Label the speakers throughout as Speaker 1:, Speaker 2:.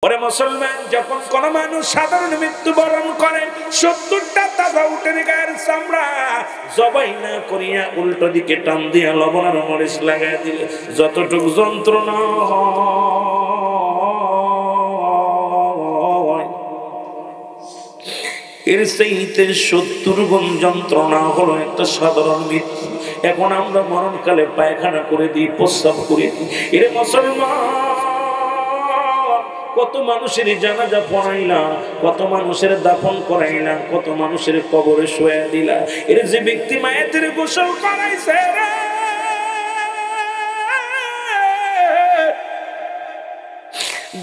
Speaker 1: ওরে মুসলমান, যখন কোন মানুষ সাধারণ মৃত্যুবরণ করে 70টা তাজা উটের গায়ের চামড়া জবাই না করিয়া উল্টো দিকে টান দিয়া লবণ আর মরিচ লাগাই দিলে যতটুকু যন্ত্রণা হয় এর চাইতে 70 গুণ যন্ত্রণা হলো একটা সাধারণ মৃত্যু। এখন আমরা মরণকালে পায়খানা করে দিই, প্রস্রাব করে দিই। এরে মুসলমান, কত মানুষের জানাজা পড়াইলা, কত মানুষের দাফন করাইলা, কত মানুষের কবরে শোয়া দিলা। এর যে ব্যক্তি মায়ের গোসল করাইছে রে,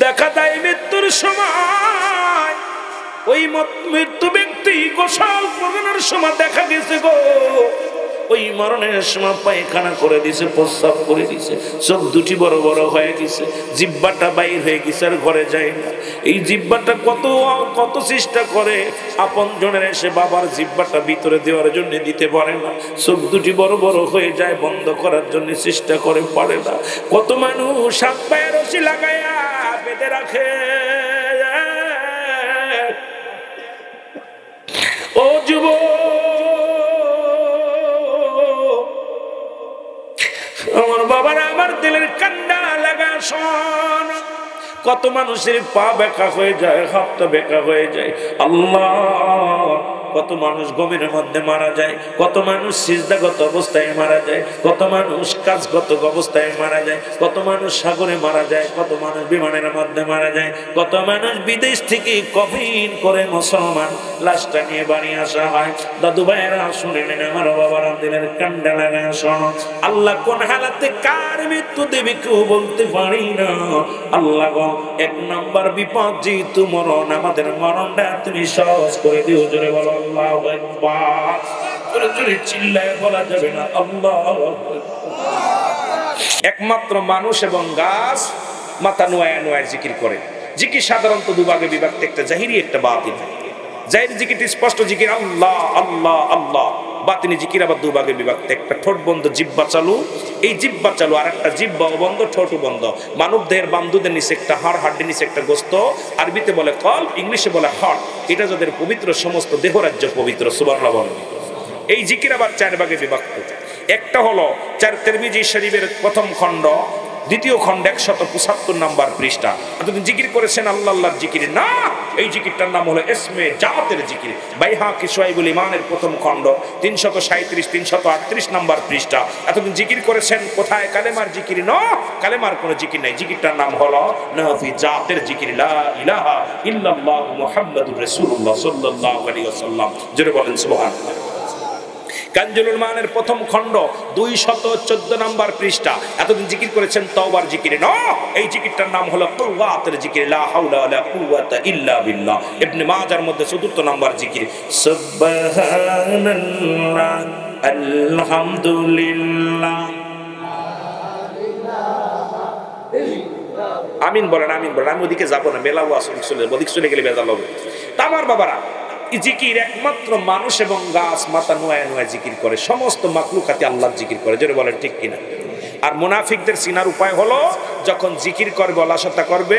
Speaker 1: দেখা যায় মৃত্যুর সময় ওই মৃত্যু ব্যক্তি গোসল করানোর সময় দেখা গেছে গো ওই মরণের সময় পায়খানা করে দিছে, প্রস্রাব করে দিছে, চোখ দুটি বড় বড় হয়ে গেছে, জিহ্বাটা বাইর হয়ে গেছে, আর ঘরে যায় না। এই জিহ্বাটা কত চেষ্টা করে আপন জনের এসে বাবার জিহ্বাটা ভিতরে দেওয়ার জন্য দিতে পারে না, চোখ দুটি বড় বড় হয়ে যায়, বন্ধ করার জন্য চেষ্টা করে, পারে না। কত মানুষ হাত পায়ে রশি লাগাইয়া বেঁধে রাখে। ও যুবক, আমার বাবার আমার দিলের কান্না লাগা শোন, কত মানুষের পা বেঁকা হয়ে যায়, হাতটা বেঁকা হয়ে যায়। আল্লাহ, কত মানুষ গভীরের মধ্যে মারা যায়, কত মানুষ সিজদাগত অবস্থায় মারা যায়, কত মানুষ কাজগত অবস্থায় মারা যায়, কত মানুষ সাগরে মারা যায়, কত মানুষ বিমানের মধ্যে মারা যায়, কত মানুষ বিদেশ থেকে কফিন করে মুসলমান লাশটা নিয়ে বাড়ি আসা হয়। দাদু ভাইয়েরা শুনে নেন, আমার বাবার দিলের কান্ডা লাগা শোনো। আল্লাহ কোন হালাতে কার মৃত্যু দেবে কেউ বলতে পারি না। আল্লাহ গো, 1 নম্বর বিপদ যেহেতু মরণ, আমাদের মরণটা তুমি সহজ করে দিও। জোরে বলো আল্লাহু আকবার। জোরে জোরে চিল্লায় বলা যাবে না আল্লাহু আকবার। একমাত্র মানুষ এবং গাছ মাথা নোয়া নোয়া জিকির করে। জিকির সাধারণত দুভাগে বিভক্ত, একটা জাহিরি একটা বাতিন। জাহিরি জিকিরটি স্পষ্ট জিকির আল্লাহ আল্লাহ আল্লাহ, বাতিনি জিকির আবার দুভাগে বিভক্ত, একটা ঠোঁট বন্ধ জিহ্বা চালু, এই জিহ্বা চালু, আর একটা জিহ্বা বন্ধ ঠোঁট বন্ধ। মানব দেহের বান্ধুদের নিচে একটা হাড়, হাড্ডির নিচে একটা গোস্ত, আরবিতে বলে কলব, ইংলিশে বলে হার্ট। এটা যাদের পবিত্র, সমস্ত দেহরাজ্য পবিত্র। সুবহানাল্লাহ বলেন। এই জিকির আবার 4 ভাগে বিভক্ত। একটা হলো তিরমিজি শরীফের প্রথম খণ্ড, দ্বিতীয় খণ্ড 175 নম্বর পৃষ্ঠা। এতদিন জিকির করেছেন আল্লাহ আল্লাহর জিকির না, এই জিকিরটার নাম হলো ইসমে জাতের জিকির। বাইহাকি শুআইবুল ঈমানের প্রথম খণ্ড 337 338 নম্বর পৃষ্ঠা। এতদিন জিকির করেছেন কোথায়? কালেমার জিকির না, কালেমার কোনো জিকির নাই। জিকিরটার নাম হলো নাফি জাতের জিকির, লা ইলাহা ইল্লাল্লাহ মুহাম্মাদুর রাসূলুল্লাহ সাল্লাল্লাহু আলাইহি ওয়াসাল্লাম। জোরে বলেন সুবহানাল্লাহ। কানজুলুল মানের প্রথম খণ্ড 214 নম্বর পৃষ্ঠা। এতদিন জিকির করেছেন তওবার জিকির না, এই জিকিরটার নাম হলো কুওয়াতের জিকির, লা হাওলা ওয়ালা কুওয়াতা ইল্লা বিল্লাহ। ইবনে মাজার মধ্যে 4 নম্বর জিকির সুবহানাল্লাহ আলহামদুলিল্লাহ। আমিন বলেন, আমিন বলেন। আমি ওদিকে যাবো না, মেলা ওয়াসুল চলে, ওদিকে চলে গেলে বেজাল হবে। আমার বাবারা, জিকির একমাত্র মানুষ এবং গাছ মাথা নোয়া নোয়া জিকির করে, সমস্ত মাখলুকাতি আল্লাহর জিকির করে। জোরে বলেন ঠিক কিনা? আর মুনাফিকদের চিনার উপায় হলো, যখন জিকির করবে অলসতা করবে,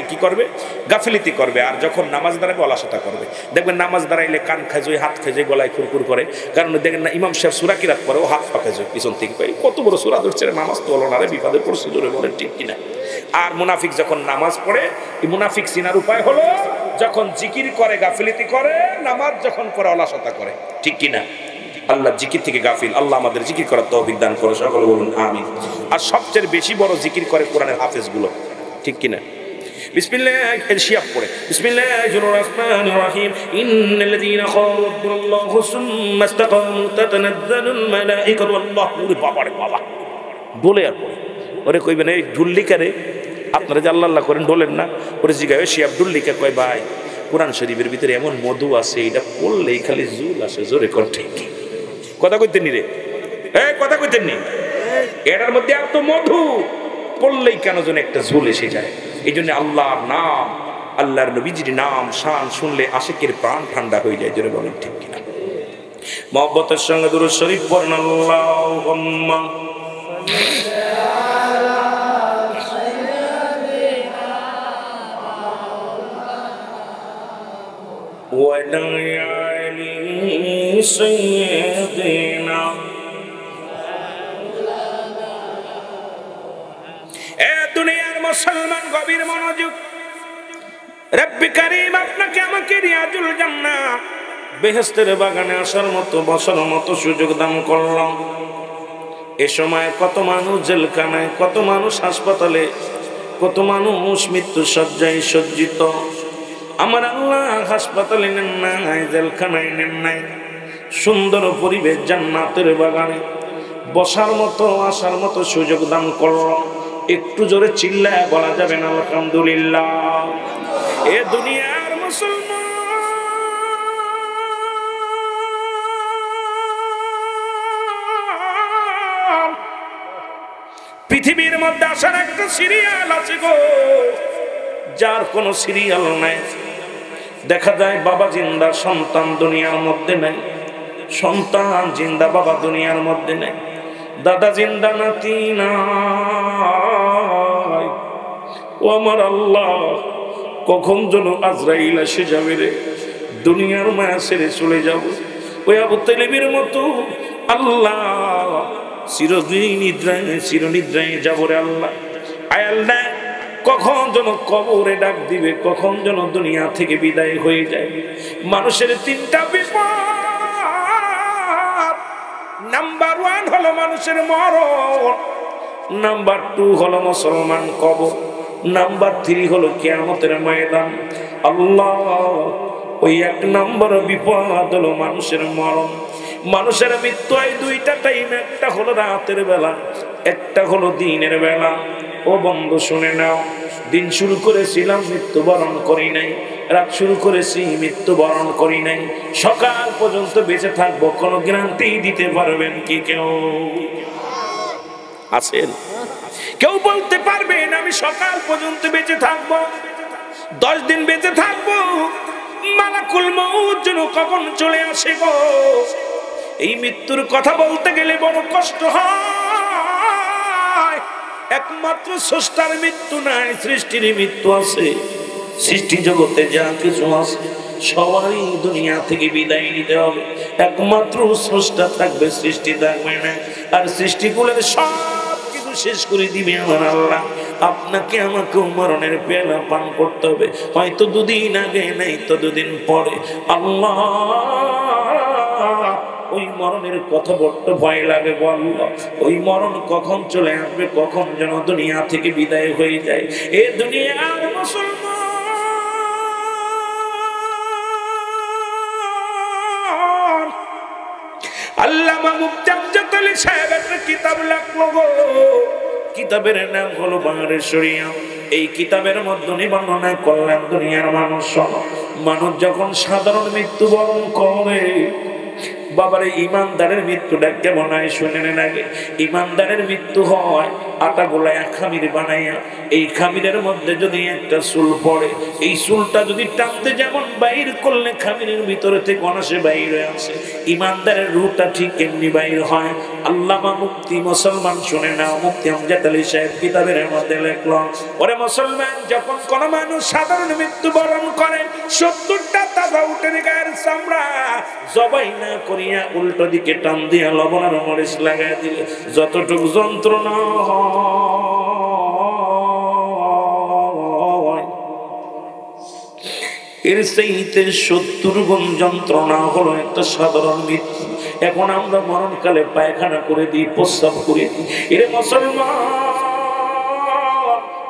Speaker 1: কি করবে? গাফিলিতি করবে। আর যখন নামাজ দাঁড়াবে অলসতা করবে। দেখবেন নামাজ দাঁড়াইলে কান খেজোয়, হাত খেজোয়, গলায় খুরকুর করে। কারণ দেখেন না, ইমাম সাহেব সূরা কিরাত পড়ে, ও হাত পা খেজোয় পিছন থেকে, কত বড় সূরা ধরছে, নামাজ তো হলো না রে, বিপদে পড়ছে। জোরে বলেন ঠিক কিনা? আর মুনাফিক যখন নামাজ পড়ে, এই মুনাফিক চিনার উপায় হলো, যখন জিকির করে গাফিলিতি করে, নামাজ যখন করে অলসতা করে। ঠিক কিনা? আল্লাহ জিকির থেকে গাফিল। আল্লাহ আমাদের জিকির করার তৌফিক দান করো, সকলে বলুন আমিন। আর সবচেয়ে বেশি বড় জিকির করে কোরআনের হাফেজ গুলো। ঠিক কিনা? বিসমিল্লাহ এরশিয়াব পড়ে, বিসমিল্লাহির রহমানির রহিম, ইন্নাল্লাযীনা ক্বালু রাব্বুনাল্লাহু সুম্মা ইসতাকামু তাতানাজ্জালুল মালাঈকাতু ওয়াল্লাহু। ওরে বাবা রে বাবা, বলে আর পড়ে। ওরে কইবেন এই ঢুল্লিকা রে, আপনারা যে আল্লাহ আল্লাহ করেন ডোলেন না? ওরে জিগায় শিয়াব ঢুল্লিকা, কয় ভাই কোরআন শরীফের ভিতরে এমন মধু আছে, এটা পড়লেই খালি জুল আসে। জোরে কর ঠিক। কথা কইতেন নি রে? কথা কইতেন নি? এটার মধ্যে এত মধু, পড়লেই কেন যেন একটা ঝুল এসে যায়। এই জন্য আল্লাহর নাম, আল্লাহর নবীজির নাম শান শুনলে আশিকের প্রাণ ঠান্ডা হয়ে যায়। জোরে বলেন ঠিক কিনা? মহব্বতের সঙ্গে দুরূদ শরীফ পড়েন। আল্লাহুম্মা وعلى آل سيدنا। এ দুনিয়ার মুসলমান গভীর মনোযোগ। রব্বি কারীম আপনাকে আমাকে রিয়াজুল জান্নাত বেহেশতের বাগানে আসার মতো বসার মতো সুযোগ দান করলাম। এ সময় কত মানুষ জেলখানায়, কত মানুষ হাসপাতালে, কত মানুষ মৃত্যু শয্যায় সজ্জিত। আমার আল্লাহ হাসপাতালে নেন নাই, জেলখানায় নেন নাই, সুন্দর পরিবেশ জান্নাতের বাগানে বসার মতো আসার মতো সুযোগ দান করলাম। একটু জোরে চিল্লায় বলা যাবে না আলহামদুলিল্লাহ? এ দুনিয়ার মুসলমান, পৃথিবীর মধ্যে আসার একটা সিরিয়াল আছে গো, যার কোনো সিরিয়াল নাই। দেখা যায় বাবা জিন্দা, সন্তান দুনিয়ার মধ্যে নাই, সন্তান জিন্দা, বাবা দুনিয়ার মধ্যে নাই, দাদা জিন্দা, নাতি নাই। ও আমার আল্লাহ, কখন যেন আজরাইল এসে যাবে রে, দুনিয়ার মায়া ছেড়ে চলে যাব। ওই আবু তালেবের মতো আল্লাহ চিরনিদ্রায় যাব রে আল্লাহ। আয় আল্লাহ, কখন যেন কবরে ডাক দিবে, কখন যেন দুনিয়া থেকে বিদায় হয়ে যায়। মানুষের তিনটা বিপদ। নাম্বার 1 হলো মানুষের মরণ, নাম্বার 2 হলো মুসলমান কবর, নাম্বার 3 হলো কিয়ামতের ময়দান। আল্লাহ, ওই 1 নম্বর বিপদ হলো মানুষের মরণ। মানুষের মৃত্যু হয় 2টা টাইম, একটা হলো রাতের বেলা, একটা হলো দিনের বেলা। ও বন্ধু শুনে নাও, দিন শুরু করেছিলাম, মৃত্যুবরণ করি নাই, রাত শুরু করেছি, মৃত্যুবরণ করি নাই। সকাল পর্যন্ত বেঁচে থাকবো, কোনো গ্যারান্টি দিতে পারবেন কি কেউ আছেন? কেউ বলতে পারবেন আমি সকাল পর্যন্ত বেঁচে থাকবো, 10 দিন বেঁচে থাকবো? মালাকুল মউত যেন কখন চলে আসে গো। এই মৃত্যুর কথা বলতে গেলে বড় কষ্ট হয়। একমাত্র স্রষ্টার মৃত্যু নাই, সৃষ্টির মৃত্যু আছে। সৃষ্টি জগতে যা কিছু আছে সবারই দুনিয়া থেকে বিদায় নিতে হবে। একমাত্র স্রষ্টা থাকবে, সৃষ্টি থাকবে না। আর সৃষ্টিগুলোর সব কিছু শেষ করে দিবে আমার আল্লাহ। আপনাকে আমাকেও মরণের পেলা পান করতে হবে, হয়তো 2 দিন আগে, নাই তো 2 দিন পরে। আল্লাহ, ওই মরণের কথা বড্ড ভয় লাগে গো আল্লাহ। ওই মরণ কখন চলে আসবে, কখন যেন দুনিয়া থেকে বিদায় হয়ে যায়। এ দুনিয়ার মুসলমান, আল্লামা মুফতি আমজাদ আলী সাহেব একটা কিতাব লিখলো গো। কিতাবের নাম হলো বাংলার শরিয়া। এই কিতাবের মধ্যে বর্ণনা করলেন দুনিয়ার মানুষ যখন সাধারণ মৃত্যুবরণ করে, বাবারে ইমানদারের মৃত্যুটা কেমন হয় শুনে আগে। ইমানদারের মৃত্যু হয় আটা গোলায় খামির বানাইয়া, এই খামিরের মধ্যে যদি একটা চুল পড়ে, এই চুলটা যদি টানতে যেমন বাইর করলে খামিরের ভিতরে থেকে অনাসে বাইর হয়ে আসে, ইমানদারের রূহটা ঠিক এমনি বাইর হয়। আল্লামা মুফতি মুসলমান শুনে নাও, মুফতি আমজাদ আলী সাহেব কিতাবের মধ্যে লিখলেন, ওরে মুসলমান, যখন কোন মানুষ সাধারণ মৃত্যুবরণ করে, 70টা তাজা উটের গায়ের চামড়া জবাই না করিয়া উল্টো দিকে টান দিয়া লবণ আর মরিচ লাগাই দিলে যতটুকু যন্ত্রণা হয়, এর চাইতে 70 গুণ যন্ত্রণা হলো একটা সাধারণ মৃত্যু। এখন আমরা মরণকালে পায়খানা করে দিই, প্রস্রাব করে দিই। এর মুসলমান,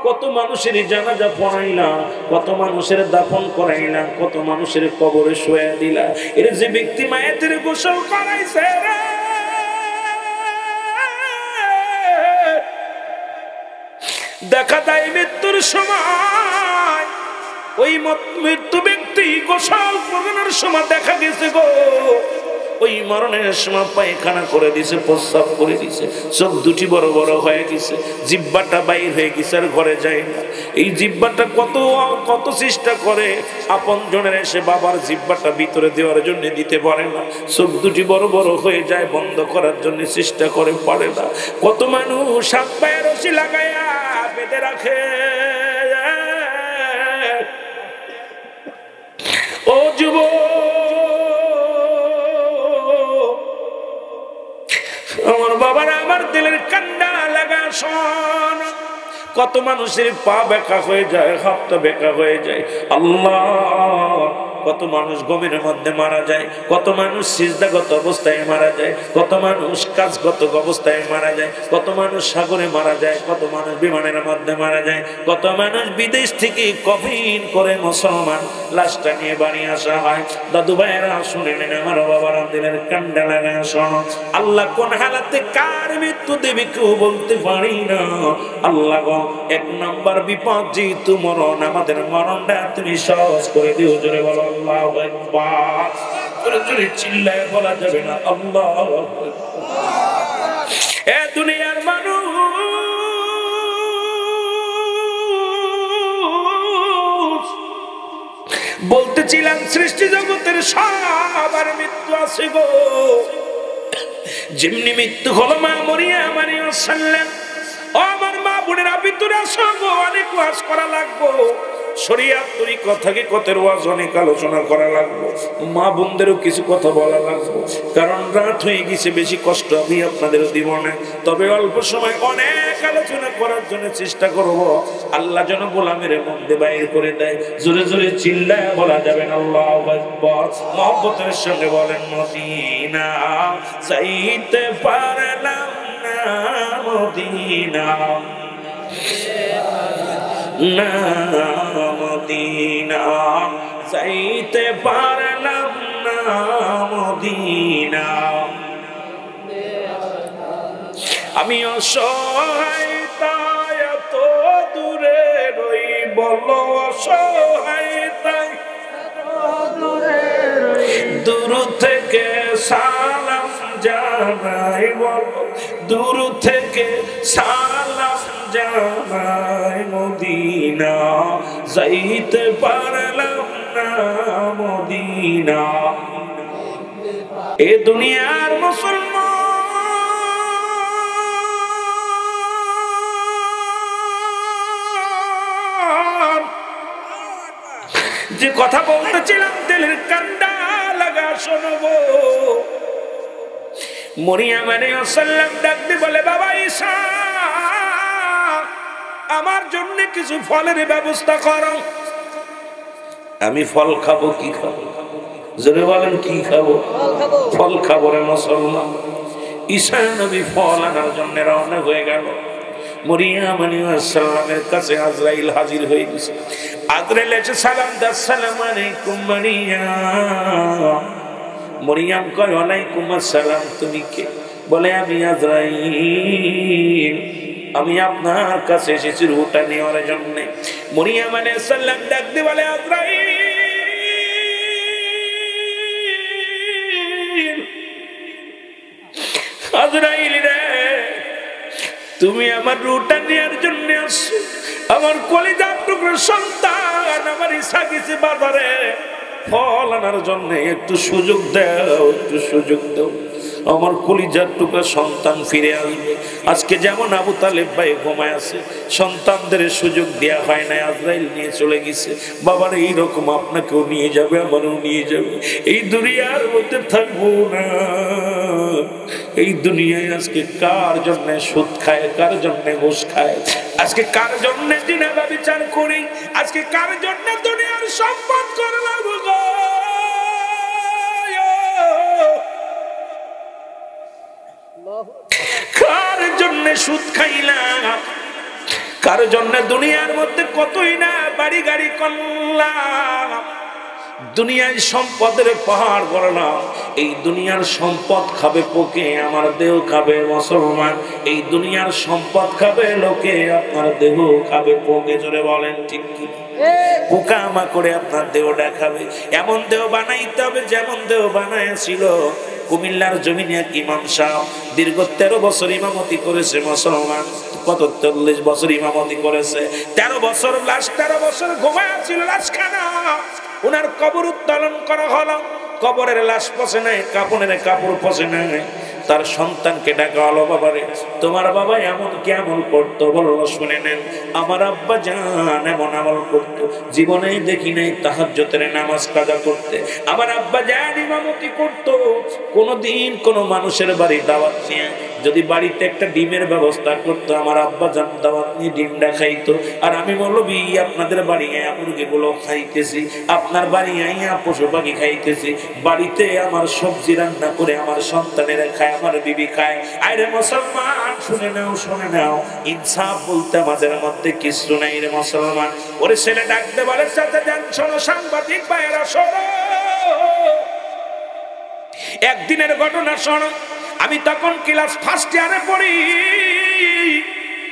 Speaker 1: কত মানুষের জানাজা পড়াইলা, কত মানুষের দাফন করাইলা, কত মানুষের কবরে শোয়া দিলা। এর যে ব্যক্তি মায়ের গোসল করাইছে রে, দেখা যায় মৃত্যুর সময় ওই মৃত্যু ব্যক্তি গোসল করানোর সময় দেখা গেছে গো, ওই মরণের সময় পায়খানা করে দিছে, প্রস্রাব করে দিছে, চোখ দুটি বড় বড় হয়ে গেছে, জিহ্বাটা বাইর হয়ে গেছে, আর ঘরে যায় না। এই জিহ্বাটা কত চেষ্টা করে আপন জনের এসে বাবার জিহ্বাটা ভিতরে দেওয়ার জন্য দিতে পারে না, চোখ দুটি বড় বড় হয়ে যায়, বন্ধ করার জন্য চেষ্টা করে, পারে না। কত মানুষ হাত পায়ে রশি লাগাইয়া বেঁধে রাখে। ও আমার বাবারা, আমার দিলের কান্না লাগা শোন। কত মানুষের পা বেঁকা হয়ে যায়, হাতটা বেঁকা হয়ে যায়। আল্লাহ, কত মানুষ গমের মধ্যে মারা যায়, কত মানুষ সিজদাগত অবস্থায় মারা যায়, কত মানুষ কাজগত অবস্থায় মারা যায়, কত মানুষ সাগরে মারা যায়, কত মানুষ বিমানের মধ্যে মারা যায়, কত মানুষ বিদেশ থেকে কফিন করে মুসলমান লাশটা নিয়ে বাড়ি আসা হয়। দাদু ভাইয়েরা শুনে নেন, আমার বাবার দিনের কান্ডা লাগা শোনো। আল্লাহ কোন হালাতে কার মৃত্যু দেবে কেউ বলতে পারি না। আল্লাহ গো, এক নম্বর বিপদ যেহেতু মরণ, আমাদের মরণটা তুমি সহজ করে দিও। জোরে বলো আল্লাহু আকবার। জোরে জোরে চিল্লায় বলা যাবে না আল্লাহু আকবার। এ দুনিয়ার মানুষ, বলতেছিলাম সৃষ্টি জগতের সবার মৃত্যু আছে গো। যেমনি মৃত্যু হলো মা মরিয়ম আলাইহিস সালাম, আমার মা বোনেরা ভিতরে আসো, অনেক ওয়াজ করা লাগবো। শরিয়াত তরিকা থেকে কতের ওয়াজ অনেক আলোচনা করা লাগবো। মা বোনদেরও কিছু কথা বলা লাগবো, কারণ রাত হয়ে গেছে। বেশি কষ্ট আমি আপনাদেরও দিব না, তবে অল্প সময় অনেক আলোচনা করার জন্য চেষ্টা করব। আল্লাহ যেন গোলামের মধ্যে বাইর করে দেয়। জোরে জোরে চিল্লায় বলা যাবে না আল্লাহু আকবার। মহব্বতের সঙ্গে বলেন, মদিনা যাইতে পারলাম না, মদিনা না, মদিনা যাইতে পারলাম না, মদিনা। আমি অসহায় তাই এত দূরে রই, বলো অসহায় তাই দূর থেকে সালাম জানাই, বলো দূর থেকে সালাম জানাই। মদিনা যাইতে পারলাম না, মদিনা। এ দুনিয়ার মুসলমান, যে কথা বলতেছিলাম দিলের কান্ডা লাগা শোনবো। মরিয়ম আলাইহিস সালাম ডাকতে বলে, বাবা ঈসা, আমার জন্য কিছু ফলের ব্যবস্থা করো। আমি ফল খাবো। কি খাবো? জোরে বলেন, কি খাবো? ফল খাবো রে মুসলমান। ঈসা নবী ফল আনার জন্য রওনা হয়ে গেল। মরিয়ম আলাইহিস সালামের কাছে আজরাইল হাজির হয়ে গেছে। আজরাইল এসে সালাম দাও, আসসালামু আলাইকুম মরিয়ম। মরিয়ম কয়, ওয়ালাইকুম আসসালাম। তুমি কে? বলে, আমি আজরাইল, আমি আপনার কাছে এসেছি রূহটা নেওয়ার জন্য। মরিয়ম আলাইহিস সালাম ডাক দিয়ে বলে, আজরাইল, আজরাইল রে, তুমি আমার রূহটা নেওয়ার জন্য আসছো। আমার কলিজার টুকরো সন্তান আমার ঈসা গেছে বাজারে ফল আনার জন্য, একটু সুযোগ দাও, একটু সুযোগ দাও। আমার কলিজার টুকরা সন্তান ফিরে আসবে। আজকে যেমন আবু তালেব ভাই ঘুমায় আছে, সন্তানদের সুযোগ দেয়া হয় না, আজরাইল নিয়ে চলে গেছে। বাবার এইরকম আপনাকেও নিয়ে যাবে, আমারও নিয়ে যাবে। এই দুনিয়ার মধ্যে থাকবো না। এই দুনিয়ায় আজকে কার জন্য সুদ খায়, কার জন্য ঘুষ খায়, আজকে কার জন্য জিনা ব্যভিচার করি, আজকে কার জন্য দুনিয়ার সম্পদ করলাম গো। কার জন্য সুদ খাইলাম, কার জন্য দুনিয়ার মধ্যে কতই না বাড়ি গাড়ি করলাম, দুনিয়ায় সম্পদের পাহাড় গড়লাম। এই দুনিয়ার সম্পদ খাবে পোকে, আমার দেহ খাবে মুসলমান। এই দুনিয়ার সম্পদ খাবে লোকে, আপনার দেহ খাবে পোকে। জোরে বলেন ঠিক কি? পোকা মাকড়ে আপনার দেহটা খাবে। এমন দেহ বানাইতে হবে যেমন দেহ বানাইছিল কুমিল্লার জমিনে এক ইমাম সাহেব, দীর্ঘ 13 বছর ইমামতি করেছে মুসলমান। কত 40 বছর ইমামতি করেছে। 13 বছর লাশ, 13 বছর ঘুমায় ছিল লাশখানা। উনার কবর উত্তোলন করা হলো। কবরের লাশ পচে নাই, কাপড়ের কাপড় পচে নাই। তার সন্তানকে ডাকা হলো, বাবারে তোমার বাবা এমন কি আমল করতো বললো, শুনে নেন। আমার আব্বা জান এমন আমল করতো, জীবনে দেখি নাই তাহাজ্জুদের নামাজ কাজা করতে। আমার আব্বা জান ইমামতি করতো। কোনদিন কোন মানুষের বাড়ি দাওয়াত নিয়ে যদি বাড়িতে একটা ডিমের ব্যবস্থা করতো, আমার আব্বা জান দাওয়াত নিয়ে ডিমটা খাইতো। আর আমি মৌলবি আপনাদের বাড়ি আইয়া মুরগিগুলো খাইতেছি, আপনার বাড়ি আইয়া পশু পাখি খাইতেছি, বাড়িতে আমার সবজি রান্না করে আমার সন্তানেরা খায়, আমার বিবি খায়। আরে মুসলমান শুনে নাও, শুনে নাও, ইনসাফ বলতে আমাদের মধ্যে কিছু নাই রে মুসলমান। ওরে ছেলে ডাকতে বলে, চাচা যান শোনো, সাংবাদিক ভাইয়েরা শোনো, একদিনের ঘটনা শোনো। আমি তখন ক্লাস ফার্স্ট ইয়ারে পড়ি,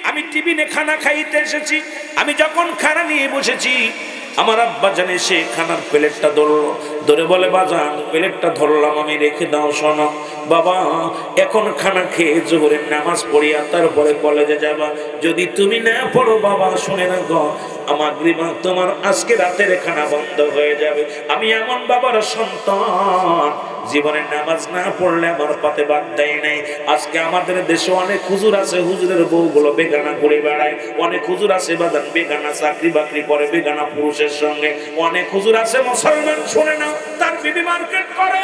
Speaker 1: আমি টিফিনে খানা খাইতে এসেছি। আমি যখন খানা নিয়ে বসেছি, আমার আব্বা জানে সে খানার প্লেটটা ধরলো, ধরে বলে, বাজান প্লেটটা ধরলাম আমি, রেখে দাও। শোনো বাবা, এখন খানা খেয়ে জোহরের নামাজ পড়িয়া তারপরে কলেজে যাবা, যদি তুমি না পড়ো বাবা শুনে না গো, আমার গ্রীবা তোমার আজকে রাতের খানা বন্ধ হয়ে যাবে। আমি এমন বাবার সন্তান, জীবনে নামাজ না পড়লে আমার পাতে বাদ দেয় নাই। আজকে আমাদের দেশে অনেক হুজুর আছে, হুজুরের বউগুলো বেগানা ঘুরে বেড়ায়। অনেক হুজুর আছে বাদান বেগানা চাকরি বাকরি করে বেগানা পুরুষের সঙ্গে। অনেক হুজুর আছে মুসলমান, শুনে নাও, তার বিবি মার্কেট করে।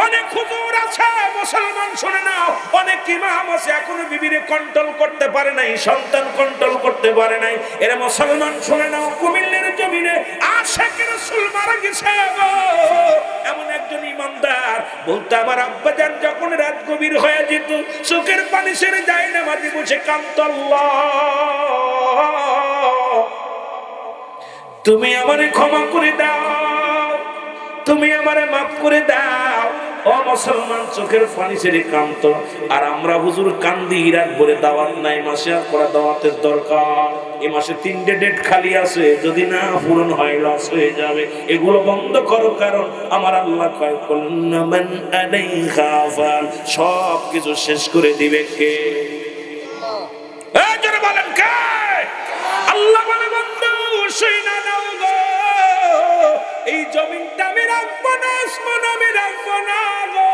Speaker 1: অনেক হুজুর আছে মুসলমান, শুনে নাও, অনেক ইমাম আছে এখনো বিবিরে কন্ট্রোল করতে পারে নাই, সন্তান কন্ট্রোল করতে পারে নাই। এরা মুসলমান, শুনে নাও, কুমিল্লার জমিনে আশিক রাসূল মারা গেছে গো। এমন একজন ইমানদার বলতে, আমার আব্বা জান যখন রাত গভীর হয়ে যেত, চোখের পানি ছেড়ে যায় না, মাঝে বসে কাঁদতো, আল্লাহ তুমি আমারে ক্ষমা করে দাও, তুমি আমারে মাফ করে দাও। ও মুসলমান, চোখের পানি ছেড়ে কাঁদতো। আর আমরা হুজুর কান্দি, রাত ভরে দাওয়াত নাই, মাসে আর করা দাওয়াতের দরকার। এই মাসে 3টে ডেট খালি আছে, যদি না পূরণ হয় লস হয়ে যাবে। এগুলো বন্ধ করো, কারণ আমার আল্লাহ কয়, কুল্লু মান আলাইহা ফান, সব কিছু শেষ করে দিবে কে? এই জোরে বলেন কে? আল্লাহ বলে, বন্ধু শুইনা নাও গো, এই জমিনটা আমি রাখবো না, আসমান আমি রাখবো না গো।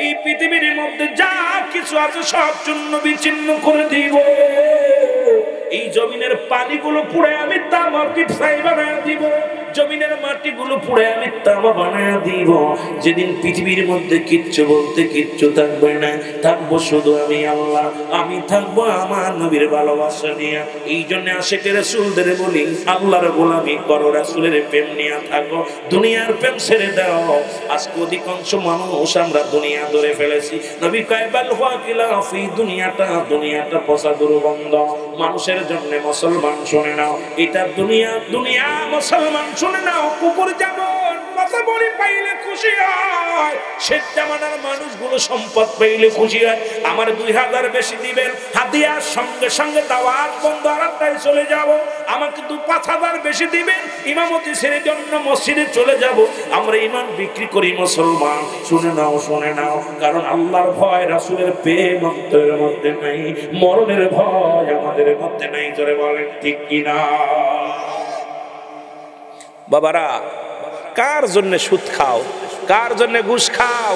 Speaker 1: এই পৃথিবীর মধ্যে যা কিছু আছে সব চূর্ণ বিচ্ছিন্ন করে দিব। এই জমিনের পানিগুলো পুড়ে আমি তামা পিঠাই বানায় দিব, জমিনের মাটিগুলো পুড়ে আমি তামা বানায় দিব। যেদিন পৃথিবীর মধ্যে কিচ্ছু বলতে কিচ্ছু থাকবে না, থাকবো শুধু আমি আল্লাহ। আমি থাকবো আমার নবীর ভালোবাসা নিয়ে। এই জন্য আশিক রাসূলদের বলি, আল্লাহর গোলামি করো, রাসূলের প্রেম নিয়ে থাকো, দুনিয়ার প্রেম ছেড়ে দাও। আজকে অধিকাংশ মানুষ আমরা দুনিয়া ধরে ফেলেছি। নবী কয়, বাল হুয়া খিলাফি, দুনিয়াটা পচা দুর্গন্ধ। মানুষের জন্য মুসলমান শুনে নাও, এটা দুনিয়া মুসলমান শুনে নাও, কুকুর যেমন মাথা বড়ি পাইলে খুশি হয়, সে জামানার মানুষগুলো সম্পদ পাইলে খুশি হয়। আমার 2000 বেশি দিবেন, হাদিয়ার সঙ্গে সঙ্গে দাওয়াত বন্ধ, আরামটাই চলে যাব। আমাকে 5,000 বেশি দিবেন, ইমামতি ছেড়ে জন্য মসজিদে চলে যাব। আমরা ইমান বিক্রি করি মুসলমান, শুনে নাও, শুনে নাও, কারণ আল্লাহর ভয়, রাসূলের প্রেম অন্তরের মধ্যে নাই, মরণের ভয় আমাদের মধ্যে নাই। জোরে বলেন ঠিক কিনা? বাবারা, কার জন্য সুদ খাও, কার জন্য ঘুষ খাও,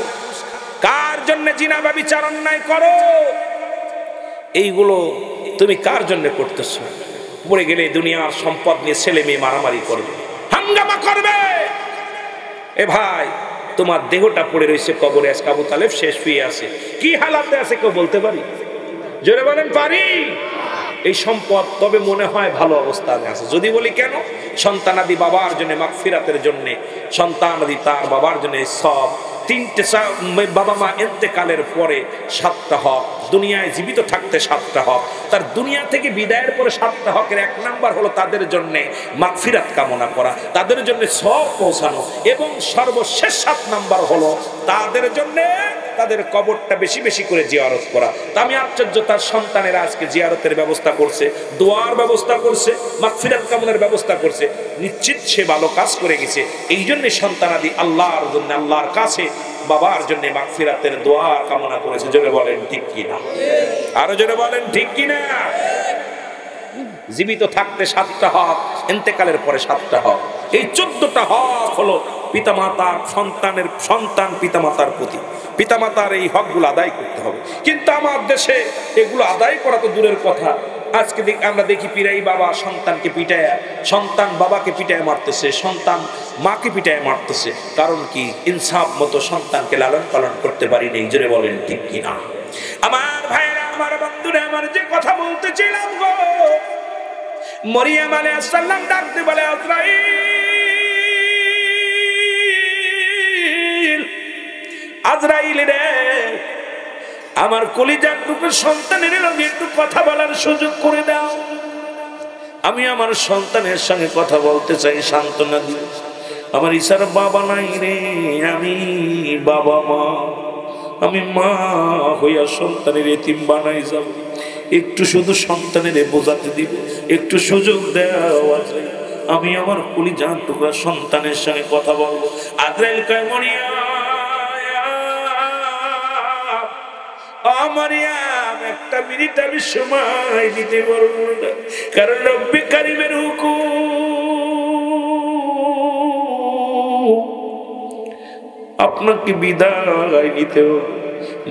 Speaker 1: কার জন্য জিনা ব্যভিচার অন্যায় করো, এইগুলো তুমি কার জন্য করতেছো? পড়ে গেলে দুনিয়ার সম্পদ নিয়ে ছেলে মেয়ে মারামারি করবে, হাঙ্গামা করবে। এ ভাই, তোমার দেহটা পড়ে রয়েছে কবরে, আজকে আবু তালেব শেষ হয়ে আছে, কি হালাতে আছে কেউ বলতে পারি? জোরে বলেন পারি? এই সম্পদ তবে মনে হয় ভালো অবস্থায় আছে। যদি বলি কেন? সন্তানাদি বাবার জন্য, মাগফিরাতের জন্য, সন্তানাদি তার বাবার জন্য সব। 3টে বাবা মা ইন্তেকালের পরে 7টা হক, দুনিয়ায় জীবিত থাকতে 7টা হক, তার দুনিয়া থেকে বিদায়ের পরে 7টা হকের 1 নাম্বার হলো তাদের জন্য মাগফিরাত কামনা করা, তাদের জন্য সব পৌঁছানো, এবং সর্বশেষ 7 নাম্বার হলো তাদের জন্য তাদের কবরটা বেশি বেশি করে জিয়ারত করা। তা আমি আশ্চর্য, তার সন্তানেরা আজকে জিয়ারতের ব্যবস্থা করছে, দোয়ার ব্যবস্থা করছে, মাগফিরাত কামনার ব্যবস্থা করছে। নিশ্চিত সে ভালো কাজ করে গেছে। এই জন্য সন্তানাদি আল্লাহর জন্য, আল্লাহর কাছে বাবার জন্য মাগফিরাতের দোয়া কামনা করেছে। জোরে বলেন ঠিক কিনা? আরো জোরে বলেন ঠিক কিনা? জীবিত থাকতে 7টা হক, ইন্তেকালের পরে 7টা হক। এই 14টা হক হলো পিতামাতার সন্তানের সন্তান পিতামাতার প্রতি, পিতামাতার এই হকগুলো আদায় করতে হবে। কিন্তু আমার দেশে এগুলো আদায় করা তো দূরের কথা, আজকে আমরা দেখি পীরাই বাবা সন্তানকে পিটায়, সন্তান বাবাকে পিটায় মারতেছে, সন্তান মাকে পিটায় মারতেছে। কারণ কি? ইনসাফ মতো সন্তানকে লালন পালন করতে পারিনি। জোরে বলেন ঠিক কিনা? আমার ভাইরা, আমার বন্ধুরা, আমার যে কথা বলতেছিলাম গো, মরিয়ম আলাইহিস সালাম ডাকতে বলে, আজরাইল, আজরাইল রে, আমার কলিজার টুকরো সন্তানের লগে একটু কথা বলার সুযোগ করে দাও। আমি আমার সন্তানের সঙ্গে কথা বলতে চাই, সান্ত্বনা দিও। আমার ঈসার বাবা নাই রে, আমি বাবা মা, আমি মা হইয়া সন্তানের এতিম বানাই যাব। একটু শুধু সন্তানের বোঝাতে দিব, একটু সুযোগ দেওয়া যায়, আমি আমার কলিজার টুকরা সন্তানের সঙ্গে কথা বলবো। আজরাইল কয়, মারিয়াম, একটা মিনিট আমি সময় দিতে পারবো না, কারণ রব্বে কারিমের হুকুম, আপনাকে বিদায় নিতে হবে।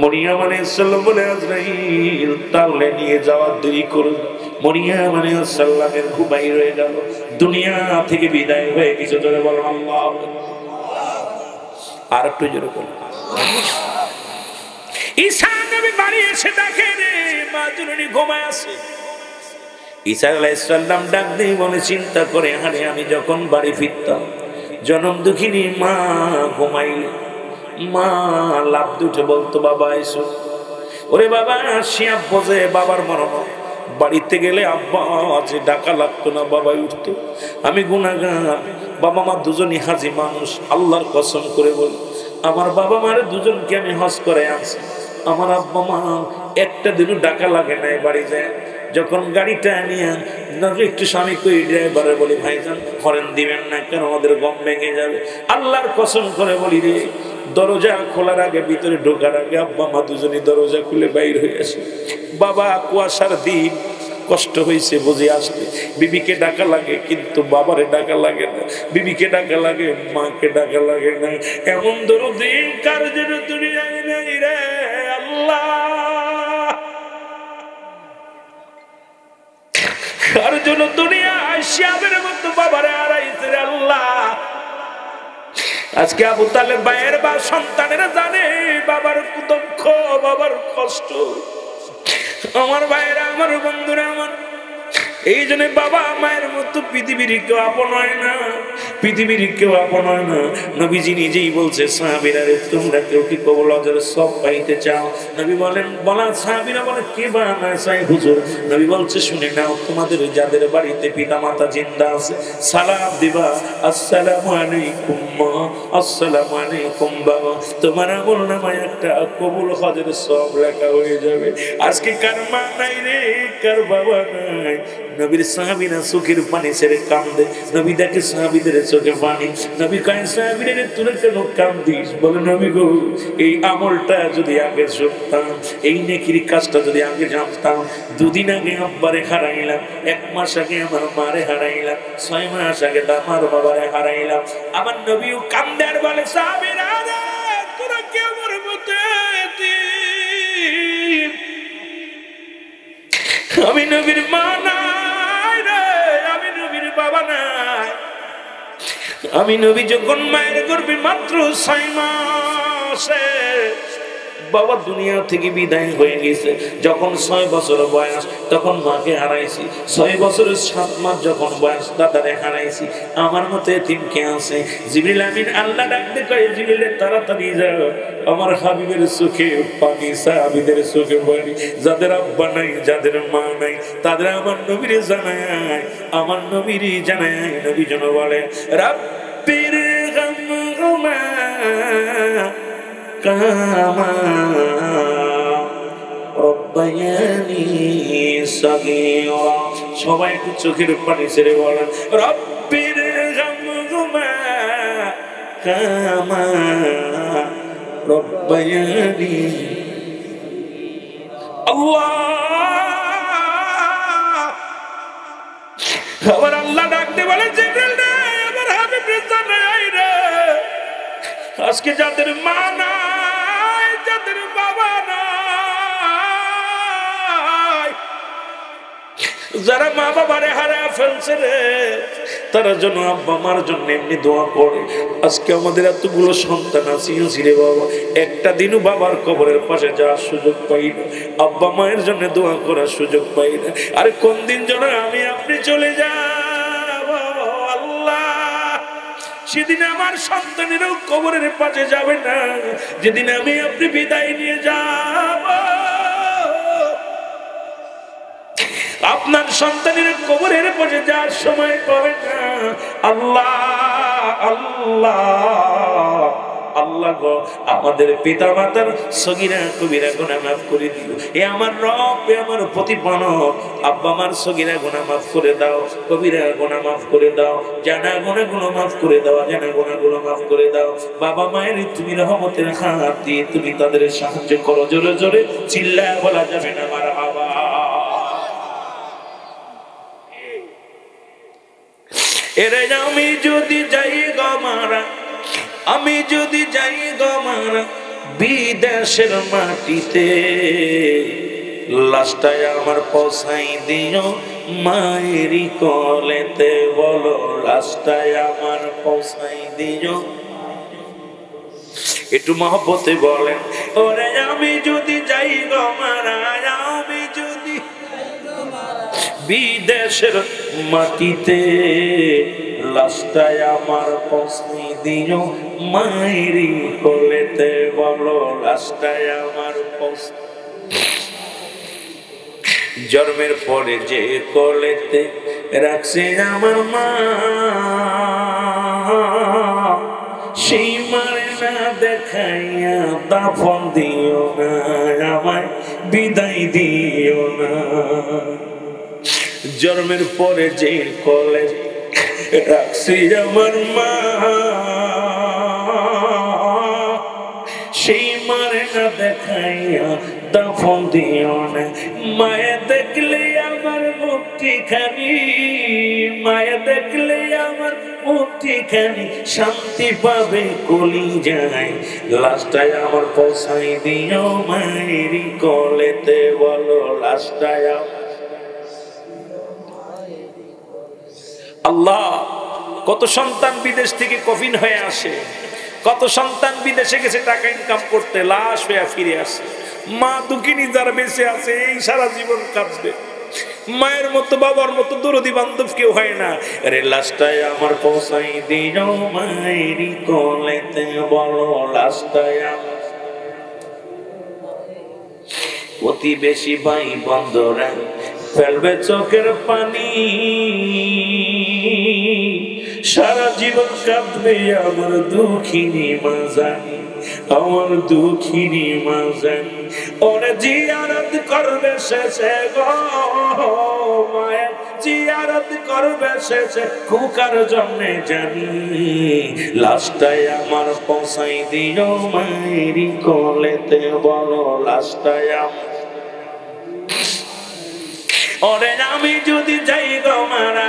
Speaker 1: মরিয়ম আলাইহিস সালাম বলে, আজরাইল তাহলে নিয়ে যাওয়ার দেরি করুন। মরিয়ম আলাইহিস সালামের ঘুমাই রয়ে গেল, দুনিয়া থেকে বিদায় হয়ে গেছে। জোরে বলো আল্লাহ। আর একটু জোরে বলো। ঈসা নবী বাড়ি এসে দেখে রে মা জননী ঘুমায় আছে। ঈসা আলাইহিস সালাম ডাক দিয়ে বলে, চিন্তা করে, আরে আমি যখন বাড়ি ফিরতাম, জনম দুঃখিনী মা ঘুমাইলে, মা লাভ দুটে বলতো, বাবা এসো। ওরে বাবা, শিয়াব বোঝে বাবার মরণ, বাড়িতে গেলে আব্বা যে ডাকা লাগতো না, বাবাই উঠতো। আমি গুনাহগার, বাবা মা দুজনই হাজি মানুষ। আল্লাহর কসম করে বলি, আমার বাবা মারে দুজনকে আমি হজ করে আনছি, আমার আব্বা মা একটা দিনও ডাকা লাগে নাই। বাড়ি যায় যখন গাড়িটা নিয়ে একটু স্বামী কই ড্রাইভারে বলি, ভাইজান হরেন দিবেন না, কেন আমাদের গম ভেঙে যাবে। আল্লাহর কসম করে বলি রে, দরজা খোলার আগে, ভিতরে ঢোকার আগে আব্বা মা দুজনই দরজা খুলে বাইর হয়ে আসে। বাবা কুয়াশার দিন, কষ্ট হয়েছে বুঝে আসতে, বিবিকে ডাকা লাগে কিন্তু বাবারে ডাকা লাগে না, বিবিকে ডাকা লাগে মাকে ডাকা লাগে না। এমন দরদি কার জন্য দুনিয়ায় নাই রে আল্লাহ, কার জন্য দুনিয়ায় শিয়াবের মতো বাবারে হারাইছে রে আল্লাহ। আজকে আবু তালেব ভাইয়ের বা সন্তানেরা জানে বাবার দুঃখ, বাবার কষ্ট। আমার ভাইয়েরা, আমার বন্ধুরা, আমার এই জন্য বাবা মায়ের মতো পৃথিবীর কেউ আপন হয় না, পৃথিবীর কেউ আপন হয় না। নবীজি নিজেই বলছে, সাহাবীরা রে, তোমরা কেউ কি কবুল আজর সব পাইতে চাও? নবী বলেন, বলা সাহাবীরা বলে, কে বা না চাই হুজুর? নবী বলছে, শুনে নাও, তোমাদের যাদের বাড়িতে পিতা মাতা জিন্দা আছে, সালাম দিবা, আসসালামু আলাইকুম মা, আসসালামু আলাইকুম বাবা। তোমার আমল নামায় একটা কবুল হজের সব লেখা হয়ে যাবে। আজকে কার মা নাই রে, কার বাবা নাই। নবীর সাহাবীরা চোখের পানি ছেড়ে কান্দে, নবী দেখে সাহাবীদের চোখে পানি। নবী কয়, সাহাবীরা তুই কেন কান্দিস? বলে, নবী গো, এই আমলটা যদি আগে শুনতাম, এই নেকির কাজটা যদি আগে জানতাম, 2 দিন আগে আব্বারে হারাইলাম, 1 মাস আগে আমার মারে হারাইলাম, 6 মাস আগে আমার বাবারে হারাইলাম। আমার নবীও কান্দে আর বলে, সাহাবীরা রে, তোরা কি আমার মতো এতিম? আমি নবীর মা নাই রে, আমি নবীর বাবা নাই। আমি নবী যখন মায়ের গর্ভে মাত্র 6 মাসে বাবা দুনিয়া থেকে বিদায় হয়ে গেছে। যখন 6 বছর বয়স তখন মাকে হারাইছি, 6 বছরের 7 মাস যখন বয়স দাদারে হারাইছি। আমার মতো এতিম কে আছে? জিবরিল আমিন আল্লাহ ডাকতে কয়, জিবরিল তাড়াতাড়ি যাও, আমার হাবিবের চোখে পানি, সাহাবীদের চোখে পানি। যাদের আব্বা নাই, যাদের মা নাই, তাদের আমার নবীরে জানায়, আমার নবীরে জানায়। নবী যেন বলে, রাব্বির গামহুমা কামা রব্বায়ানি সাগীরা। সবাই একটু চোখের পানি ছেড়ে বলেন, রব্বির গামহুমা কামা রব্বায়ানি। আল্লাহ আবার আল্লাহ ডাকতে বলে জিবরিল রে আমার হাবিব রে জানাই রে আজকে যাদের মা নাই যাদের বাবা নাই যারা মা বাবারে হারায় ফেলছে রে তারা যেন আব্বা মার জন্য এমনি দোয়া করে। আজকে আমাদের এতগুলো সন্তান আছে রে বাবা, একটা দিনও বাবার কবরের পাশে যাওয়ার সুযোগ পাই না, আব্বা মায়ের জন্য দোয়া করার সুযোগ পাই না। আরে কোন দিন যেন আমি আপনি চলে যাব আল্লাহ, সেদিন আমার সন্তানেরও কবরের পাশে যাবে না, যেদিন আমি আপনি বিদায় নিয়ে যাব। আপনার সন্তানের কবরের পাশে যাওয়ার সময় পাবে না। আল্লাহ আল্লাহ আল্লাহ গো আমাদের পিতা মাতার সগীরা কবিরা গুনাহ মাফ করে দিও। এ আমার রব, এ আমার প্রতিপালক, আব্বা আমার সগীরা গুনাহ মাফ করে দাও, কবিরা গুনাহ মাফ করে দাও, জানা গুনাহগুলো মাফ করে দাও, জানা গুনাহগুলো মাফ করে দাও। বাবা মায়ের তুমি রহমতের হাত দিয়ে তুমি তাদের সাহায্য করো। জোরে জোরে চিল্লায় বলা যাবে না মারহাবা। এরে আমি যদি যাই গো মারা, আমি যদি যাই গো মারা বিদেশের মাটিতে, লাশটায় আমার পৌঁছাই দিও মায়েরই কোলেতে। বলো লাশটায় আমার পৌঁছাই দিও, একটু মহব্বতে বলেন। ওরে আমি যদি যাই গো মারা, আমি যদি বিদেশের মাটিতে, লাশটায় আমার পৌঁছাই দিও মায়েরই কোলেতে। বলো লাশটায় আমার পৌঁছাই। জন্মের পরে যে কোলেতে রাখছে আমার মা, সেই মারে না দেখাইয়া দাফন দিও না, আমায় বিদায় দিও না। জন্মের পরে যে কোলে রাখছি আমার মা, সেই মারে না দেখাইয়া দাফন দিও না। মায়ে দেখলে আমার মুক্তি খানি, মায়ে দেখলে আমার মুক্তি খানি শান্তি পাবে কলি যায়। লাশটায় আমার পৌঁছাই দিও মায়েরই কোলেতে। বলো লাশটায়। আল্লাহ কত সন্তান বিদেশ থেকে কফিন হয়ে আসে, কত সন্তান বিদেশে গেছে টাকা ইনকাম করতে, লাশ হয়ে ফিরে আসে। মা দুঃখিনী যারা বেঁচে আছে এই সারা জীবন কাঁদবে। মায়ের মতো বাবার মতো দরদি বান্ধব কেউ হয় না। আরে লাশটায় আমার পৌঁছাই দিও মায়েরই কোলেতে। বলো লাশটায়। প্রতিবেশী ভাই বন্ধুরা ফেলবে চোখের পানি, সারা জীবন কাঁদবে আমার দুঃখিনী মা জানি, আমার দুঃখিনী মা জানি। ওরে জিয়ারত করবে শেষে গো মায়ের, জিয়ারত করবে শেষে খুকার জন্যে জানি। লাশটায় আমার পৌঁছাই দিও মায়েরই কোলেতে। বলো লাশটায়। ওরে আমি যদি যাই গো মারা,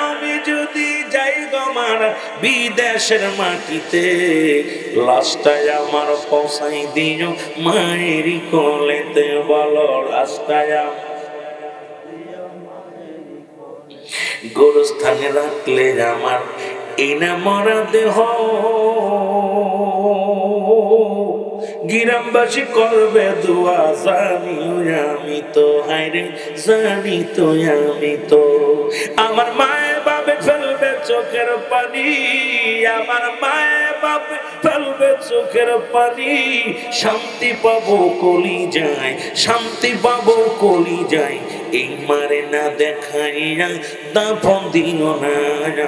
Speaker 1: আমি যদি যাই গো মারা বিদেশের মাটিতে, লাশটায় আমার পৌঁছাই দিও মায়েরই কোলেতে। বলো লাশটায়। গোরস্থানে রাখলে আমার এই না মরা দেহ, গ্রামবাসী করবে দোয়া জানি আমি তো, হায়রে জানি তো আমি তো। আমার মায়ে বাপে ফেলবে চোখের পানি, আমার মায়ে বাপে ফেলবে চোখের পানি। শান্তি পাবো কলি যায়, শান্তি পাবো কলি যায়। এই মারে না দেখাইয়া দাফন দিও না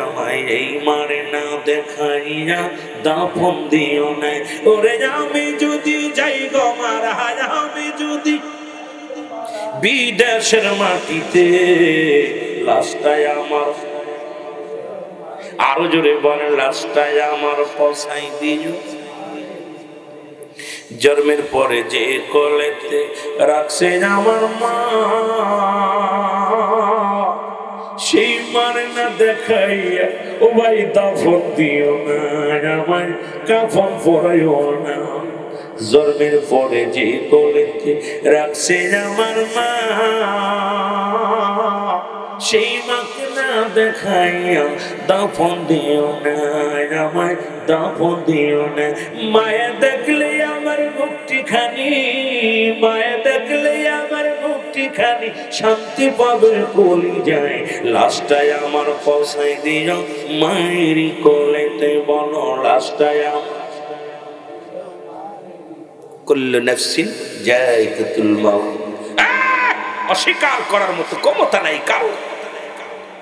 Speaker 1: আমায়, এই মারে না দেখাইয়া দাফন দিও না। ওরে আমি যদি যাই গো মারা, আমি যদি বিদেশের মাটিতে, লাশটায় আমার, আরো জোরে বলে লাশটায় আমার পৌঁছাই দিও। জন্মের পরে যে কোলেতে রাখছে আমার মা, সেই মারে না দেখাইয়া ও ভাই দাফন দিও না, আমায় কাফন পরাইও না। জন্মের পরে যে কোলেতে রাখছে আমার মা, সেই মাকে না দেখাইয়া দাফন দিও না, আমায় দাফন দিও না। মায়া দেখলে আমার মুক্তি খানি, মায়া দেখলে আমার মুক্তি খানি শান্তি পাবে কলি যায়। লাশটায় আমার পৌঁছাই দিও মায়েরই কোলেতে, বলো লাশটায় আমার। কুল্লু নাফসিন যায়কাতুল মাউত। অস্বীকার করার মতো ক্ষমতা নাই কারো।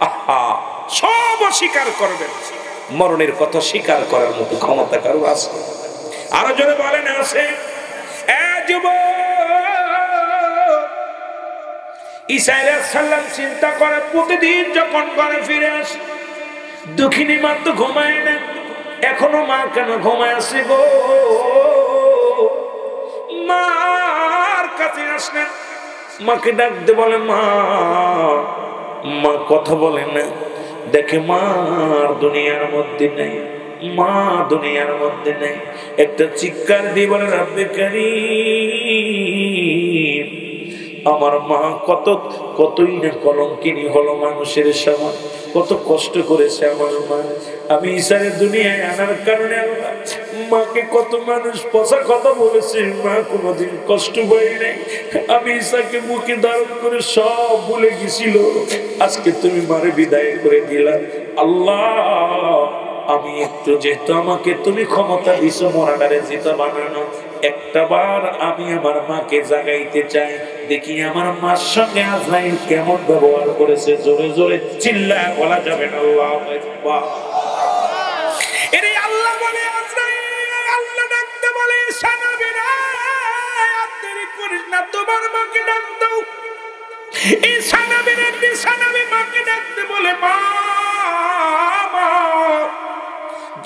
Speaker 1: আহা, সব অস্বীকার করবেন, মরণের কথা স্বীকার করার মতো ক্ষমতা কারো আছে? আরো জোরে বলেন আছে? ঈসা আলাইহিস সালাম চিন্তা করে প্রতিদিন যখন ঘরে ফিরে আসে, দুঃখিনী মা তো ঘুমায় না, এখনো মা কেন ঘুমায় আছে গো? মার কাছে আসলেন, মাকে ডাকতে বলে মা, মা কথা বলে না, দেখে মা দুনিয়ার মধ্যে নেই, মা দুনিয়ার মধ্যে নেই। একটা চিৎকার দিয়ে বলে রব্বে কারীম, আমার মা কতই না কলঙ্কিনী হলো মানুষের সমান, কত কষ্ট করেছে আমার মা। আমি ঈসারে দুনিয়ায় আনার কারণে আল্লাহ মাকে কত মানুষ পচা কথা বলেছে, মা কোনোদিন কষ্ট পাই নাই। আমি ঈসাকে মুখে ধারণ করে সব ভুলে গেছিল, আজকে তুমি মারে বিদায় করে দিলা। আল্লাহ, আমি একটু যেহেতু আমাকে তুমি ক্ষমতা দিছো মরাটারে জিতা বানানো, একটা বার আমি আমার মাকে জাগাইতে চাই, দেখি আমার মার সঙ্গে আজরাইল কেমন ব্যবহার করেছে। জোরে জোরে চিল্লায় বলা যাবে না আল্লাহু আকবার। এরে আল্লাহ বলে আজরাইল, আল্লাহ ডাকতে বলে সানাবিরা, আর দেরি করিস না, তোমার মাকে ডাক দাও। এই সানাবিরা সানাবি মাকে ডাকতে বলে মা।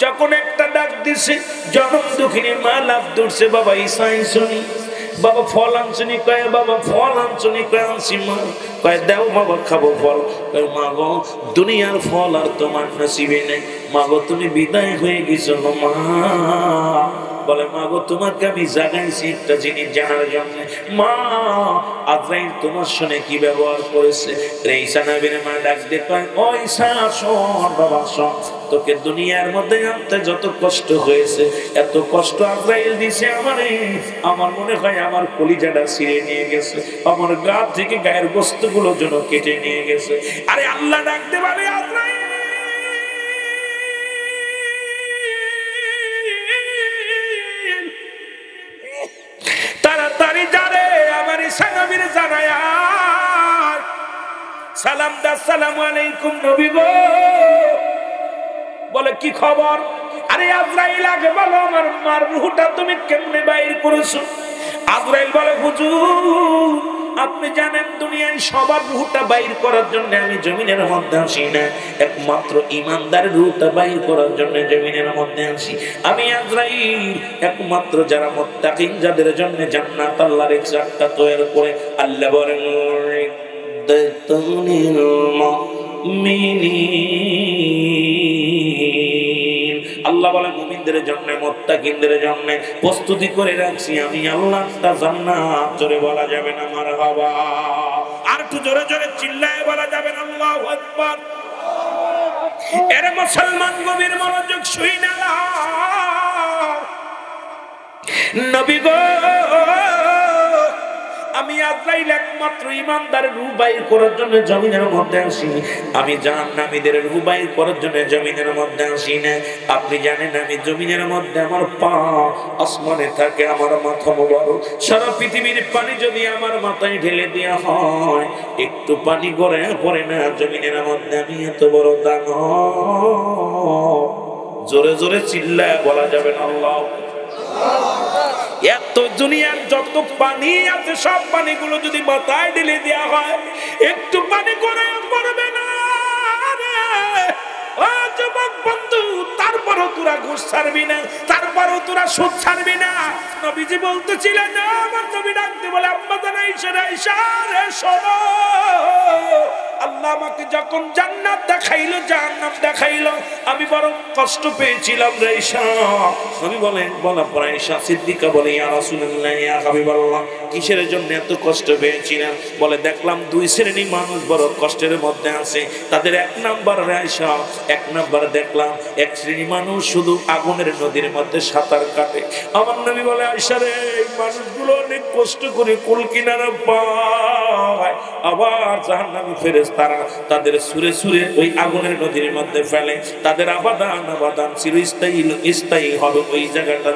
Speaker 1: যখন একটা ডাক দিছে, জনম দুঃখিনী মা লাভ ধরছে, বাবা ঈসা শুনি, বাবা ফল আনছনি, কয় বাবা ফল আনছনি, কয় আনছি মা, কয় দাও বাবা খাবো ফল। কয় মা গো দুনিয়ার ফল আর তোমার নসিবে নেই, মা গো তুমি বিদায় হয়ে গেছো মা। বলে মা গো তোমাকে আমি জাগাইছি একটা জিনিস জানার জন্য। মা আজরাইল তোমার সঙ্গে কি ব্যবহার করেছে? ঈসা নবীর মা ডাক দিয়ে কয় ও ঈসা শোন বাবা শোন, তোকে দুনিয়ার মধ্যে আনতে যত কষ্ট হয়েছে, এত কষ্ট আজরাইল দিছে আমারে, আমার মনে হয় আমার কলিজাটা ছিঁড়ে নিয়ে গেছে, আমার গা থেকে গায়ের গোশতগুলো যেন কেটে নিয়ে গেছে। আরে আল্লাহ ডাকতে পারে আজরাইল, তাড়াতাড়ি যারে আমার ঈসা নবীর জানায়া সালাম দা, আসসালামু আলাইকুম নবী গো। বলে কি খবর? আরে আজরাইল আগে বলো আমার মার রূহটা তুমি কেমনে বাইর করেছো? আজরাইল বলে হুজুর আপনি জানেন দুনিয়ায় সবার রূহটা বাইর করার জন্য আমি জমিনের মধ্যে আসি না, একমাত্র ঈমানদার রূহটা বাইর করার জন্য জমিনের মধ্যে আসি। আমি আজরাইল একমাত্র যারা মুত্তাকিন, যাদের জন্য জান্নাত আল্লাহর এক চারটা তৈরি করে। আল্লাহ বলেন আল্লাহ বলে মুমিনদের জন্য, মুত্তাকিনদের জন্য প্রস্তুতি করে রাখছি আমি আল্লাহ জান্নাত। জোরে বলা যাবে না মারহাবা? আর একটু জোরে জোরে চিল্লায় বলা যাবে না আল্লাহু আকবার? এর মুসলমান গভীর মনোযোগ শুইনা নবী গো, আমি আজরাইল একমাত্র ঈমানদারের রূহ বাইর করার জন্য জমিনের মধ্যে আসি, আমি জাহান্নামীদের রূহ বাইর করার জন্য জমিনের মধ্যে আসি না। আপনি জানেন আমি জমিনের মধ্যে, আমার পা আসমানে থাকে, আমার মাথা মোবারক, সারা পৃথিবীর পানি যদি আমার মাথায় ঢেলে দেওয়া হয় একটু পানি গড়ে পড়ে না জমিনের মধ্যে। আমি এত বড় দান, জোরে জোরে চিল্লায় বলা যাবে না আল্লাহ। এত দুনিয়ার যত পানি আছে সব পানিগুলো যদি মাথায় ঢেলে দেওয়া হয় একটু পানি করে পড়বে না রে ও যুবক বন্ধু। তারপরও তোরা ঘুষ ছাড়বি না, তারপরও তোরা সুদ ছাড়বি না। নবীজি বলতেছিলেন, আমার নবী ডাকতে বলে আম্মা জান আয়েশা, আয়েশা রে শোনো, আল্লাহ আমাকে যখন জান্নাত দেখাইলো জাহান্নাম দেখাইলো আমি বড় কষ্ট পেয়েছিলাম রে আয়েশা। নবী বলেন বলা পর আয়েশা সিদ্দিকা বলে ইয়া রাসূলুল্লাহ ইয়া হাবিবাল্লাহ কিসের জন্য এত কষ্ট পেয়েছিলেন? বলে দেখলাম দুই শ্রেণী মানুষ বড় কষ্টের মধ্যে আছে। তাদের এক নাম্বার রে আয়েশা, এক নাম্বার দেখলাম এক শ্রেণী মানুষ শুধু আগুনের নদীর মধ্যে সাঁতার কাটে। আমার নবী বলে আয়েশা রে এই মানুষগুলো অনেক কষ্ট করে কুল কিনারা পায়, আবার জাহান্নামী ফেরেশতারা তাদের সুরে সুরে ওই আগুনের নদীর মধ্যে ফেলে। তাদের আবাদান চিরস্থায়ী হবে ওই জায়গাটা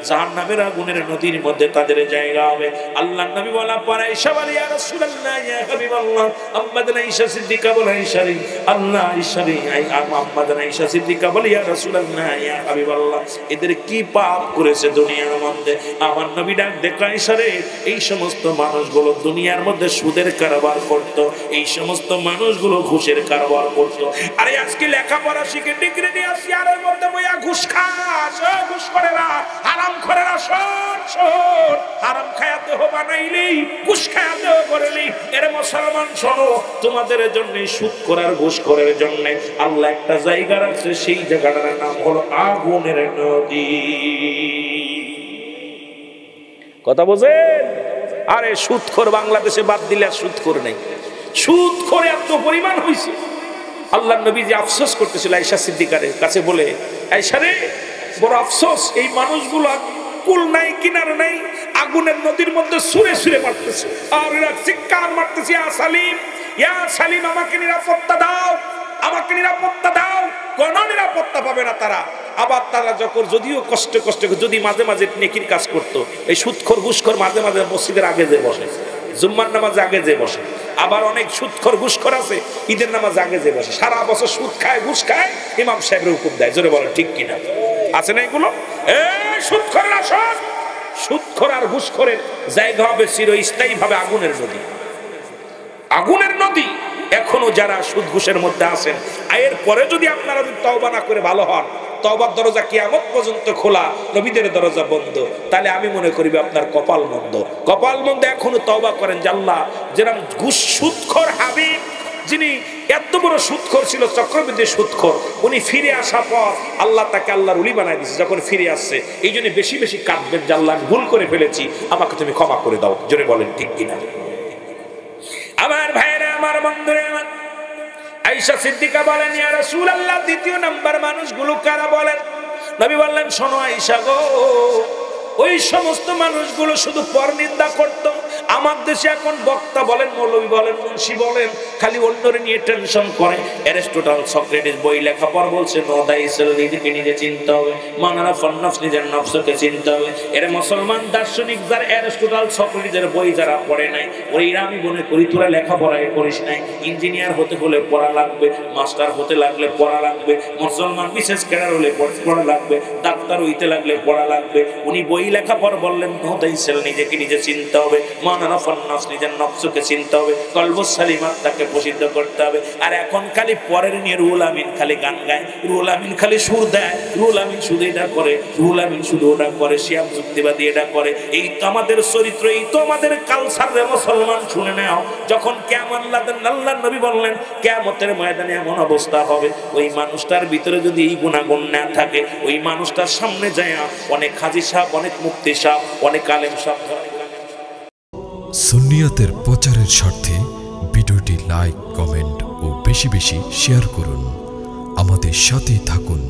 Speaker 1: জাহান্নামের আগুনের নদীর মধ্যে তাদের জায়গা হবে। আল্লাহর নবী বলা পরে আয়েশা বলে ইয়া রাসূলুল্লাহ ইয়া হাবিবাল্লাহ আম্মাদান আয়েশা সিদ্দিকা বলে আয়েশা রে আল্লাহ আয়েশা রে আম্মাদান আয়েশা সিদ্দিকা বলে ইয়া রাসূলুল্লাহ ইয়া হাবিবাল্লাহ এদের কি পাপ করেছে দুনিয়ার মধ্যে? আমার নবী ডাক দেখে আয়েশা রে এই সমস্ত মানুষগুলো দুনিয়ার মধ্যে সুদের কারবার করত, এই সমস্ত মানুষগুলো ঘুষের কারবার করত। আরে আজকে লেখাপড়া শিখে ডিগ্রি নিয়ে আসি আর এর মধ্যে বইয়া ঘুষ খাস, ঘুষ করে না হারাম করে না, শোন হারাম খায়া দেহ বানাইলি ঘুষ খায়া দেহ করেলি। এর মুসলমান শোনো তোমাদের জন্য সুদ করার ঘুষ করার জন্য আল্লাহ একটা জায়গা রাখছে, সেই জায়গাটার নাম হলো আগুনের নদী। কথা বোঝেন? আরে সুদখোর বাংলাদেশে বাদ দিলে আর সুদখোর নেই, সুদখোর এত পরিমাণ হয়েছে। আল্লাহর নবী যে আফসোস করতেছিল আয়েশা সিদ্দিকার কাছে বলে আয়েশা রে বড় আফসোস এই মানুষগুলো কুল নাই কিনার নাই আগুনের নদীর মধ্যে সুরে সুরে মারতেছে আর এরা চিৎকার মারতেছে ইয়া সালিম আমাকে নিরাপত্তা দাও, আমাকে নিরাপত্তা দাও। কোন নিরাপত্তা পাবে না তারা। আবার তারা যখন যদিও কষ্ট যদি মাঝে মাঝে নেকির কাজ করতো, এই সুদখোর ঘুষখোর মাঝে মাঝে মসজিদের আগে যে বসে, জুম্মার নামাজ আগে যে বসে, আবার অনেক সুদখোর ঘুষখোর আছে ঈদের নামাজ আগে যে বসে, সারা বছর সুদ খায় ঘুষ খায়, ইমাম সাহেবের হুকুম দেয়। জোরে বলেন ঠিক কিনা? আছে না এগুলো? এই সুদখোররা সব সুদখোর আর ঘুষখোরের জায়গা হবে চিরস্থায়ী ভাবে আগুনের নদী। আগুনের নদী। এখনো যারা সুদ ঘুষের মধ্যে আছেন এর পরে যদি আপনারা তওবা না করে ভালো হন, তওবার দরজা কিয়ামত পর্যন্ত খোলা, নবীদের দরজা বন্ধ, তাহলে আমি মনে করি আপনার কপাল মন্দ। কপাল মন্দ। এখনো তওবা করেন যে আল্লাহ যেরকম ঘুষ সুদখোর হাবিব যিনি এত বড় সুদখোর ছিল, চক্রবৃদ্ধি সুদখোর, উনি ফিরে আসার পর আল্লাহ তাকে আল্লাহর ওলি বানায় দিয়েছে। যখন ফিরে আসছে এই জন্য বেশি বেশি কাঁদবেন যে আল্লাহ ভুল করে ফেলেছি, আমাকে তুমি ক্ষমা করে দাও। জোরে বলেন ঠিক কিনা? আমার ভাইরা আমার বন্ধুরা আমার আয়েশা সিদ্দিকা বলেন ইয়া রাসূলুল্লাহ দ্বিতীয় নাম্বার মানুষগুলো কারা বলেন? নবী বললেন শোনো আয়েশা গো, ওই সমস্ত মানুষগুলো শুধু পরনিন্দা করত। আমার দেশে এখন বক্তা বলেন, মৌলবী বলেন, মুন্সি বলেন, খালি অন্যরে নিয়ে টেনশন করে। অ্যারিস্টটল সক্রেটিস বই লেখা পর বলছে নো দাইসেল, নিজেকে নিজে চিনতে হবে, মানারা ফন্নফস নিজের নফসকে চিনতে হবে। এর মুসলমান দার্শনিক যারা অ্যারিস্টটল সক্রেটিসের বই যারা পড়ে নাই, ওইরা আমি মনে করি তোরা লেখাপড়ায় করিস নাই। ইঞ্জিনিয়ার হতে হলে পড়া লাগবে, মাস্টার হতে লাগলে পড়া লাগবে, মুসলমান বিশেষ ক্যাডার হলে পড়া লাগবে, ডাক্তার হইতে লাগলে পড়া লাগবে। উনি বই লেখা পর বললেন নো দাইসেল, নিজেকে নিজে চিনতে হবে, মানারা ফন্নফস নিজের নফসকে চিনতে হবে, কলবুস সালিমাত তাকে প্রসিদ্ধ করতে হবে। আর এখন খালি পরের নিয়ে রুহুল আমিন খালি গান গায়, রুহুল আমিন খালি সুর দেয়, রুহুল আমিন শুধু এটা করে, রুহুল আমিন শুধু ওটা করে, শিয়াম যুক্তিবাদী এটা করে। এই তো আমাদের চরিত্র, এই তো আমাদের কালচার রে মুসলমান। শুনে নাও, যখন কিয়ামত আল্লাহর নবী বললেন কিয়ামতের ময়দানে এমন অবস্থা হবে, ওই মানুষটার ভিতরে যদি এই গুণাগুণ না থাকে, ওই মানুষটার সামনে যায় অনেক হাজী সাহেব, অনেক মুফতি সাহেব, অনেক আলেম সাহেব।
Speaker 2: সুন্নিয়তের প্রচারের স্বার্থে ভিডিওটি লাইক, কমেন্ট ও বেশি বেশি শেয়ার করুন। আমাদের সাথেই থাকুন।